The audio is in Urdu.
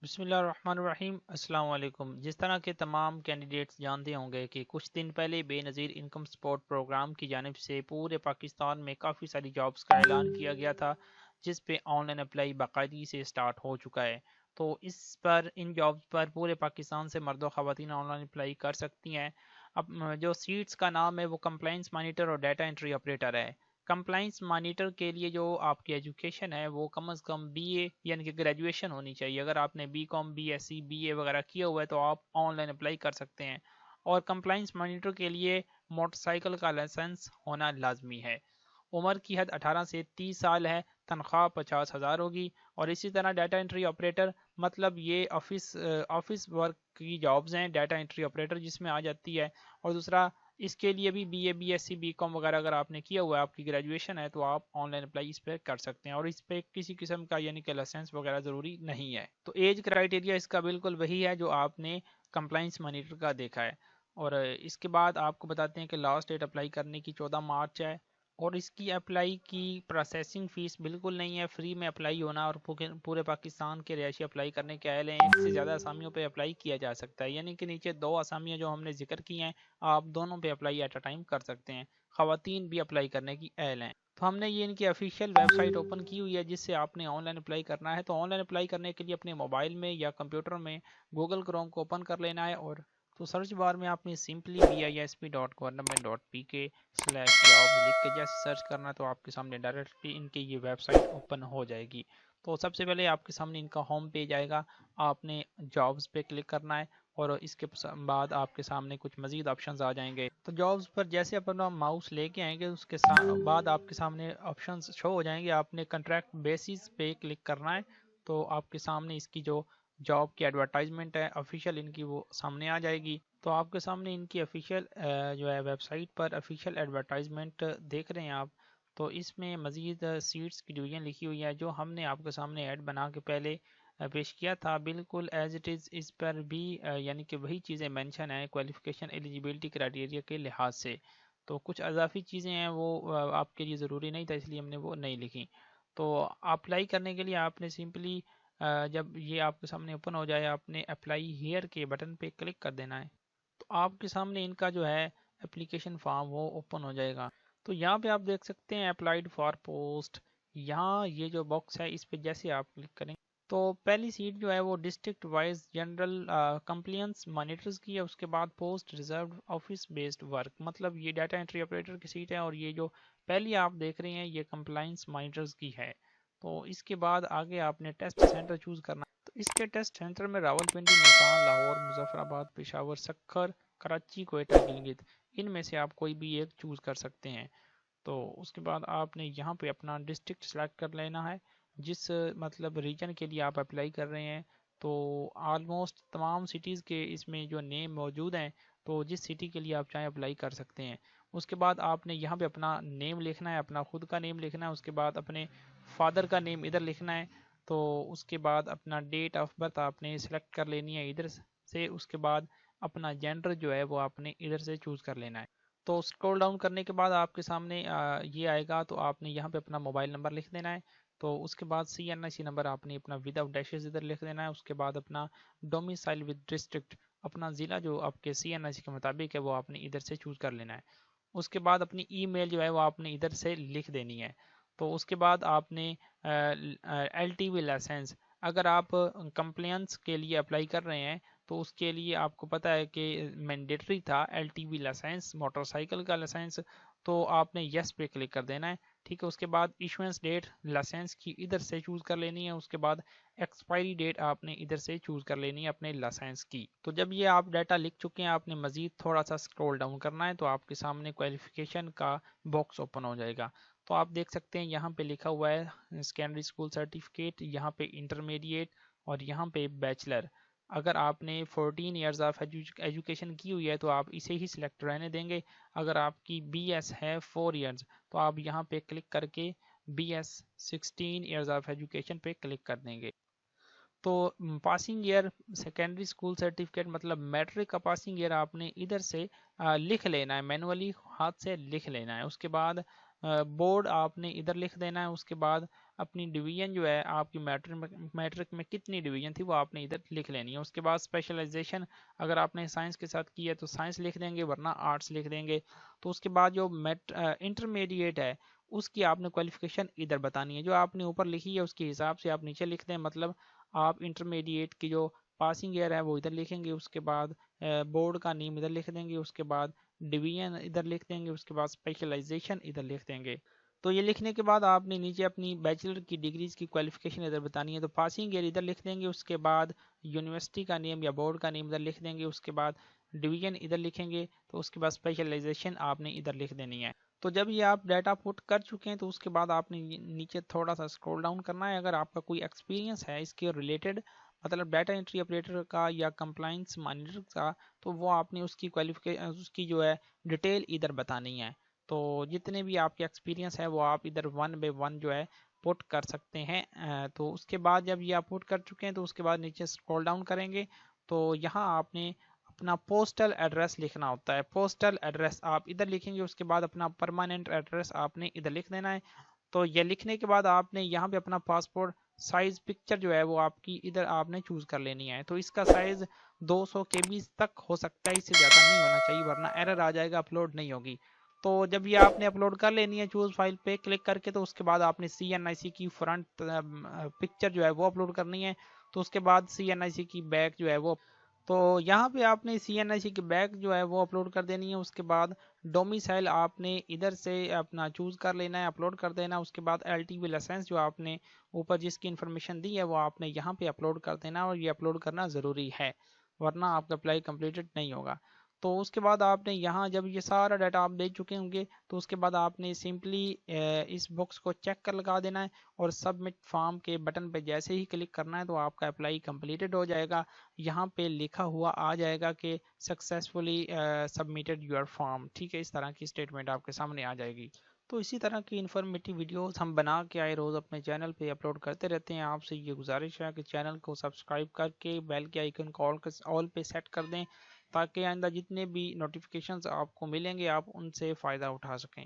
بسم اللہ الرحمن الرحیم۔ السلام علیکم۔ جس طرح کے تمام کینڈیڈیٹس جانتے ہوں گے کہ کچھ دن پہلے بے نظیر انکم سپورٹ پروگرام کی جانب سے پورے پاکستان میں کافی ساری جابز کا اعلان کیا گیا تھا، جس پہ آن لائن اپلائی باقاعدگی سے سٹارٹ ہو چکا ہے۔ تو اس پر ان جابز پر پورے پاکستان سے مرد و خواتین آن لائن اپلائی کر سکتی ہیں۔ اب جو سیٹس کا نام ہے وہ کمپلائنس مانیٹر اور ڈیٹا انٹری آپریٹر ہے۔ کمپلائنس مانیٹر کے لیے جو آپ کی ایجوکیشن ہے وہ کم از کم بی اے یعنی کہ گریجویشن ہونی چاہیے۔ اگر آپ نے B com, B S C, B A وغیرہ کیا ہوا ہے تو آپ آن لائن اپلائی کر سکتے ہیں۔ اور کمپلائنس مانیٹر کے لیے موٹر سائیکل کا لائسنس ہونا لازمی ہے۔ عمر کی حد 18 سے 30 سال ہے۔ تنخواہ 50,000 ہوگی۔ اور اسی طرح ڈیٹا انٹری آپریٹر مطلب یہ آفس ورک کی جابز ہیں، ڈیٹا انٹری آپریٹر جس میں آ جاتی ہے۔ اور دوسرا اس کے لیے بھی B A, B S C, B com وغیرہ اگر آپ نے کیا ہوا ہے، آپ کی گریجویشن ہے، تو آپ آن لائن اپلائی اس پہ کر سکتے ہیں۔ اور اس پہ کسی قسم کا یعنی کہ لائسنس وغیرہ ضروری نہیں ہے۔ تو ایج کرائٹیریا اس کا بالکل وہی ہے جو آپ نے کمپلائنس مانیٹر کا دیکھا ہے۔ اور اس کے بعد آپ کو بتاتے ہیں کہ لاسٹ ڈیٹ اپلائی کرنے کی 14 مارچ ہے۔ اور اس کی اپلائی کی پروسیسنگ فیس بالکل نہیں ہے، فری میں اپلائی ہونا اور پورے پاکستان کے رہائشی اپلائی کرنے کے اہل ہیں۔ ایک سے زیادہ اسامیوں پہ اپلائی کیا جا سکتا ہے، یعنی کہ نیچے دو اسامیاں جو ہم نے ذکر کی ہیں آپ دونوں پہ اپلائی ایٹ اے ٹائم کر سکتے ہیں۔ خواتین بھی اپلائی کرنے کی اہل ہیں۔ تو ہم نے یہ ان کی افیشیل ویب سائٹ اوپن کی ہوئی ہے جس سے آپ نے آن لائن اپلائی کرنا ہے۔ تو آن لائن اپلائی کرنے کے لیے اپنے موبائل میں یا کمپیوٹر میں گوگل کروم کو اوپن کر لینا ہے، اور تو سرچ بار میں آپ نے سمپلی bisp.government.pk/jobs لکھ کے جیسے سرچ کرنا تو آپ کے سامنے ڈائریکٹلی ان کی یہ ویب سائٹ اوپن ہو جائے گی۔ تو سب سے پہلے آپ کے سامنے ان کا ہوم پیج آئے گا، آپ نے جابز پہ کلک کرنا ہے، اور اس کے بعد آپ کے سامنے کچھ مزید آپشنز آ جائیں گے۔ تو جابز پر جیسے اپنا ماؤس لے کے آئیں گے اس کے بعد آپ کے سامنے آپشنز شو ہو جائیں گے۔ آپ نے کنٹریکٹ بیسس پہ کلک کرنا ہے، تو آپ کے سامنے اس کی جو جاب کی ایڈورٹائزمنٹ ہے آفیشیل ان کی وہ سامنے آ جائے گی۔ تو آپ کے سامنے ان کی آفیشیل جو ہے ویب سائٹ پر آفیشیل ایڈورٹائزمنٹ دیکھ رہے ہیں آپ۔ تو اس میں مزید سیٹس کی ڈویژن لکھی ہوئی ہے جو ہم نے آپ کے سامنے ایڈ بنا کے پہلے پیش کیا تھا، بالکل ایز اٹ از اس پر بھی یعنی کہ وہی چیزیں مینشن ہیں کوالیفیکیشن ایلیجیبلٹی کرائٹیریا کے لحاظ سے۔ تو کچھ اضافی چیزیں ہیں وہ آپ کے لیے ضروری نہیں تھا، اس لیے ہم نے وہ نہیں لکھی۔ تو اپلائی کرنے کے لیے آپ نے سمپلی جب یہ آپ کے سامنے اوپن ہو جائے آپ نے اپلائی ہیئر کے بٹن پہ کلک کر دینا ہے۔ تو آپ کے سامنے ان کا جو ہے اپلیکیشن فارم وہ اوپن ہو جائے گا۔ تو یہاں پہ آپ دیکھ سکتے ہیں اپلائیڈ فار پوسٹ، یہاں یہ جو باکس ہے اس پہ جیسے آپ کلک کریں تو پہلی سیٹ جو ہے وہ district wise general compliance monitors کی ہے۔ اس کے بعد post reserved office based work مطلب یہ ڈیٹا انٹری آپریٹر کی سیٹ ہے، اور یہ جو پہلی آپ دیکھ رہے ہیں یہ کمپلائنس مانیٹرز کی ہے۔ تو اس کے بعد آگے آپ نے ٹیسٹ سینٹر چوز کرنا ہے۔ تو اس کے ٹیسٹ سینٹر میں راولپنڈی، ملتان، لاہور، مظفر آباد، پشاور، سکھر، کراچی، کوئٹہ، گلگت، ان میں سے آپ کوئی بھی ایک چوز کر سکتے ہیں۔ تو اس کے بعد آپ نے یہاں پہ اپنا ڈسٹرکٹ سلیکٹ کر لینا ہے جس مطلب ریجن کے لیے آپ اپلائی کر رہے ہیں۔ تو آلموسٹ تمام سٹیز کے اس میں جو نیم موجود ہیں، تو جس سٹی کے لیے آپ چاہیں اپلائی کر سکتے ہیں۔ اس کے بعد آپ نے یہاں پہ اپنا نیم لکھنا ہے، اپنا خود کا نیم لکھنا ہے، اس کے بعد اپنے فادر کا نیم ادھر لکھنا ہے۔ تو اس کے بعد اپنا ڈیٹ آف برتھ آپ نے سلیکٹ کر لینی ہے ادھر سے، اس کے بعد اپنا جینڈر جو ہے وہ آپ نے ادھر سے چوز کر لینا ہے۔ تو اسکرول ڈاؤن کرنے کے بعد آپ کے سامنے یہ آئے گا، تو آپ نے یہاں پہ اپنا موبائل نمبر لکھ دینا ہے۔ تو اس کے بعد CNIC نمبر آپ نے اپنا ود آؤٹ ڈیشز ادھر لکھ دینا ہے۔ اس کے بعد اپنا ڈومیسائل ود ڈسٹرکٹ، اپنا ضلع جو آپ کے CNIC کے مطابق ہے وہ آپ نے ادھر سے چوز کر لینا ہے۔ اس کے بعد اپنی ای میل جو ہے وہ آپ نے ادھر سے لکھ دینی ہے۔ تو اس کے بعد آپ نے LTV لائسنس، اگر آپ کمپلینس کے لیے اپلائی کر رہے ہیں تو اس کے لیے آپ کو پتہ ہے کہ مینڈیٹری تھا LTV لائسنس، موٹر سائیکل کا لائسنس، تو آپ نے یس پہ کلک کر دینا ہے۔ ٹھیک ہے، اس کے بعد ایشوئنس ڈیٹ لائسنس کی ادھر سے چوز کر لینی ہے۔ اس کے بعد ایکسپائری ڈیٹ آپ نے ادھر سے چوز کر لینی ہے اپنے لائسنس کی۔ تو جب یہ آپ ڈیٹا لکھ چکے ہیں آپ نے مزید تھوڑا سا اسکرول ڈاؤن کرنا ہے، تو آپ کے سامنے کوالیفیکیشن کا باکس اوپن ہو جائے گا۔ تو آپ دیکھ سکتے ہیں یہاں پہ لکھا ہوا ہے سیکنڈری اسکول سرٹیفکیٹ، یہاں پہ انٹرمیڈیٹ، اور یہاں پہ بیچلر۔ اگر آپ نے 14 ایئرز آف ایجوکیشن کی ہوئی ہے تو آپ اسے ہی سلیکٹ رہنے دیں گے۔ اگر آپ کی BS ہے 4 ایئرز تو آپ یہاں پہ کلک کر کے BS 16 ایئرز آف ایجوکیشن پہ کلک کر دیں گے۔ تو passing year secondary school certificate مطلب میٹرک کا پاسنگ ایئر آپ نے ادھر سے لکھ لینا ہے، مینولی ہاتھ سے لکھ لینا ہے۔ اس کے بعد بورڈ آپ نے ادھر لکھ دینا ہے۔ اس کے بعد اپنی ڈویژن جو ہے آپ کی میٹرک میں کتنی ڈویژن تھی وہ آپ نے ادھر لکھ لینی ہے۔ اس کے بعد اسپیشلائزیشن اگر آپ نے سائنس کے ساتھ کی ہے تو سائنس لکھ دیں گے، ورنہ آرٹس لکھ دیں گے۔ تو اس کے بعد جو انٹرمیڈیٹ ہے اس کی آپ نے کوالیفیکیشن ادھر بتانی ہے، جو آپ نے اوپر لکھی ہے اس کے حساب سے آپ نیچے لکھ دیں۔ مطلب آپ انٹرمیڈیٹ کی جو پاسنگ ایئر ہے وہ ادھر لکھیں گے، اس کے بعد بورڈ کا نیم ادھر لکھ دیں گے، اس کے بعد ڈویژن ادھر لکھ دیں گے، اس کے بعد اسپیشلائزیشن ادھر لکھ دیں گے۔ تو یہ لکھنے کے بعد آپ نے نیچے اپنی بیچلر کی ڈگریز کی کوالیفیکیشن ادھر بتانی ہے، تو پاسنگ ایئر ادھر لکھ دیں گے، اس کے بعد یونیورسٹی کا نیم یا بورڈ کا نیم ادھر لکھ دیں گے، اس کے بعد ڈویژن ادھر لکھیں گے، تو اس کے بعد اسپیشلائزیشن آپ نے ادھر لکھ دینی ہے۔ تو جب یہ آپ ڈیٹا پٹ کر چکے ہیں تو اس کے بعد آپ نے نیچے تھوڑا سا اسکرول ڈاؤن کرنا ہے۔ اگر آپ کا کوئی ایکسپیرینس ہے اس کے ریلیٹڈ، مطلب ڈیٹا انٹری آپریٹر کا یا کمپلائنس مانیٹر کا، تو وہ آپ نے اس کی کوالیفیکیشن اس کی جو ہے ڈیٹیل ادھر بتانی ہے۔ تو جتنے بھی آپ کے ایکسپیرینس ہے وہ آپ ادھر 1 بائی 1 جو ہے پٹ کر سکتے ہیں۔ تو اس کے بعد جب یہ آپ پٹ کر چکے ہیں تو اس کے بعد نیچے اسکرول ڈاؤن کریں گے تو یہاں آپ نے اپنا پوسٹل ایڈریس لکھنا ہوتا ہے۔ پوسٹل ایڈریس آپ ادھر لکھیں گے، اس کے بعد اپنا پرماننٹ ایڈریس آپ نے ادھر لکھ دینا ہے۔ تو یہ لکھنے کے بعد آپ نے یہاں پہ اپنا پاسپورٹ سائز پکچر جو ہے وہ آپ کی ادھر آپ نے چوز کر لینی ہے۔ تو اس کا سائز 200 KB تک ہو سکتا ہے، اس سے زیادہ نہیں ہونا چاہیے ورنہ ایرر آ جائے گا، اپلوڈ نہیں ہوگی۔ تو جب یہ آپ نے اپلوڈ کر لینی ہے چوز فائل پہ کلک کر کے، تو اس کے بعد آپ نے CNIC کی فرنٹ پکچر جو ہے وہ اپلوڈ کرنی ہے۔ تو اس کے بعد CNIC کی بیک جو ہے وہ، تو یہاں پہ آپ نے CNIC کی بیک جو ہے وہ اپلوڈ کر دینی ہے۔ اس کے بعد ڈومیسائل آپ نے ادھر سے اپنا چوز کر لینا ہے، اپلوڈ کر دینا۔ اس کے بعد LTV لائسنس جو آپ نے اوپر جس کی انفارمیشن دی ہے وہ آپ نے یہاں پہ اپلوڈ کر دینا، اور یہ اپلوڈ کرنا ضروری ہے ورنہ آپ کا اپلائی کمپلیٹڈ نہیں ہوگا۔ تو اس کے بعد آپ نے یہاں جب یہ سارا ڈیٹا آپ دے چکے ہوں گے تو اس کے بعد آپ نے سمپلی اس باکس کو چیک کر لگا دینا ہے، اور سبمٹ فارم کے بٹن پہ جیسے ہی کلک کرنا ہے تو آپ کا اپلائی کمپلیٹڈ ہو جائے گا۔ یہاں پہ لکھا ہوا آ جائے گا کہ سکسیسفلی سبمیٹڈ یور فارم، ٹھیک ہے، اس طرح کی اسٹیٹمنٹ آپ کے سامنے آ جائے گی۔ تو اسی طرح کی انفارمیٹیو ویڈیوز ہم بنا کے آئے روز اپنے چینل پہ اپلوڈ کرتے رہتے ہیں۔ آپ سے یہ گزارش ہے کہ چینل کو سبسکرائب کر کے بیل کے آئیکن کو آل پہ سیٹ کر دیں، تاکہ آئندہ جتنے بھی نوٹیفیکیشنز آپ کو ملیں گے آپ ان سے فائدہ اٹھا سکیں۔